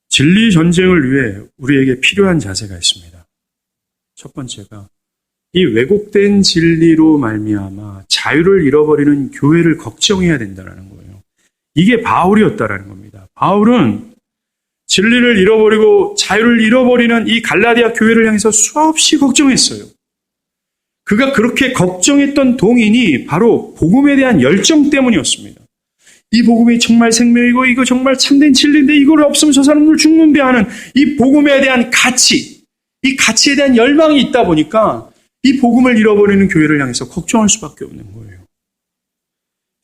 진리 전쟁을 위해 우리에게 필요한 자세가 있습니다. 첫 번째가 이 왜곡된 진리로 말미암아 자유를 잃어버리는 교회를 걱정해야 된다는 거예요. 이게 바울이었다라는 겁니다. 바울은 진리를 잃어버리고 자유를 잃어버리는 이 갈라디아 교회를 향해서 수없이 걱정했어요. 그가 그렇게 걱정했던 동인이 바로 복음에 대한 열정 때문이었습니다. 이 복음이 정말 생명이고 이거 정말 참된 진리인데 이걸 없으면 저 사람들 죽는데 하는 이 복음에 대한 가치, 이 가치에 대한 열망이 있다 보니까 이 복음을 잃어버리는 교회를 향해서 걱정할 수밖에 없는 거예요.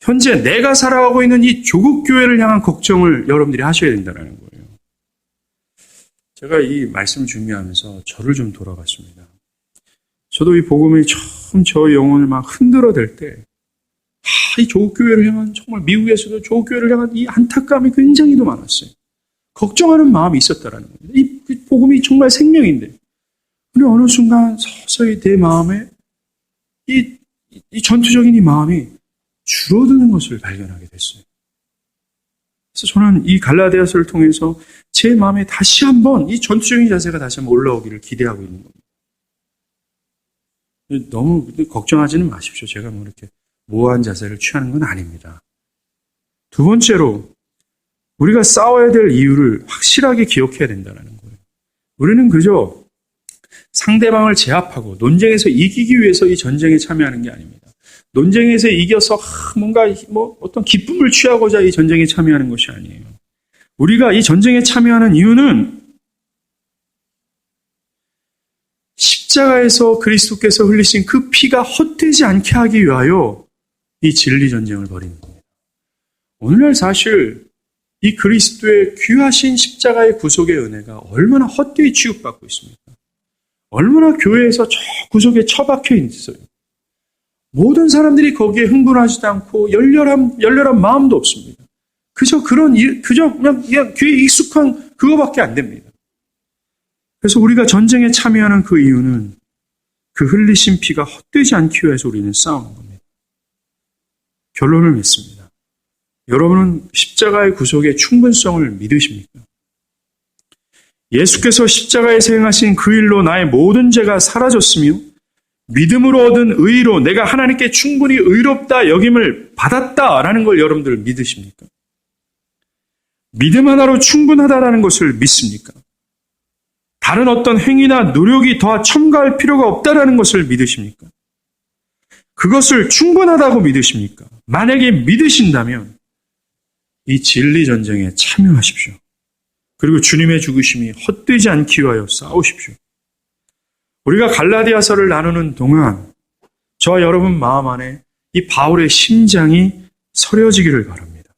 현재 내가 살아가고 있는 이 조국 교회를 향한 걱정을 여러분들이 하셔야 된다는 거예요. 제가 이 말씀을 준비하면서 저를 좀 돌아봤습니다. 저도 이 복음이 처음 저 영혼을 막 흔들어댈 때 이 조국교회를 향한 정말 미국에서도 조국교회를 향한 이 안타까움이 굉장히 더 많았어요. 걱정하는 마음이 있었다라는 겁니다. 이 복음이 정말 생명인데 근데 어느 순간 서서히 내 마음에 이 전투적인 이 마음이 줄어드는 것을 발견하게 됐어요. 그래서 저는 이 갈라디아서를 통해서 제 마음에 다시 한번 이 전투적인 자세가 다시 한번 올라오기를 기대하고 있는 겁니다. 너무 걱정하지는 마십시오. 제가 이렇게 모호한 자세를 취하는 건 아닙니다. 두 번째로 우리가 싸워야 될 이유를 확실하게 기억해야 된다는 거예요. 우리는 그저 상대방을 제압하고 논쟁에서 이기기 위해서 이 전쟁에 참여하는 게 아닙니다. 논쟁에서 이겨서 뭔가 어떤 기쁨을 취하고자 이 전쟁에 참여하는 것이 아니에요. 우리가 이 전쟁에 참여하는 이유는 십자가에서 그리스도께서 흘리신 그 피가 헛되지 않게 하기 위하여 이 진리 전쟁을 벌이는 겁니다. 오늘날 사실 이 그리스도의 귀하신 십자가의 구속의 은혜가 얼마나 헛되이 취급받고 있습니까? 얼마나 교회에서 저 구속에 처박혀 있어요. 모든 사람들이 거기에 흥분하지도 않고 열렬한 마음도 없습니다. 그저 그냥 귀에 익숙한 그거밖에 안 됩니다. 그래서 우리가 전쟁에 참여하는 그 이유는 그 흘리신 피가 헛되지 않기 위해서 우리는 싸우는 겁니다. 결론을 맺습니다. 여러분은 십자가의 구속의 충분성을 믿으십니까? 예수께서 십자가에서 행하신 그 일로 나의 모든 죄가 사라졌으며 믿음으로 얻은 의로 내가 하나님께 충분히 의롭다 여김을 받았다라는 걸 여러분들 믿으십니까? 믿음 하나로 충분하다라는 것을 믿습니까? 다른 어떤 행위나 노력이 더 첨가할 필요가 없다라는 것을 믿으십니까? 그것을 충분하다고 믿으십니까? 만약에 믿으신다면 이 진리 전쟁에 참여하십시오. 그리고 주님의 죽으심이 헛되지 않기 위하여 싸우십시오. 우리가 갈라디아서를 나누는 동안 저와 여러분 마음 안에 이 바울의 심장이 서려지기를 바랍니다.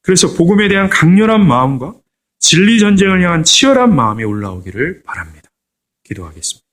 그래서 복음에 대한 강렬한 마음과 진리 전쟁을 향한 치열한 마음이 올라오기를 바랍니다. 기도하겠습니다.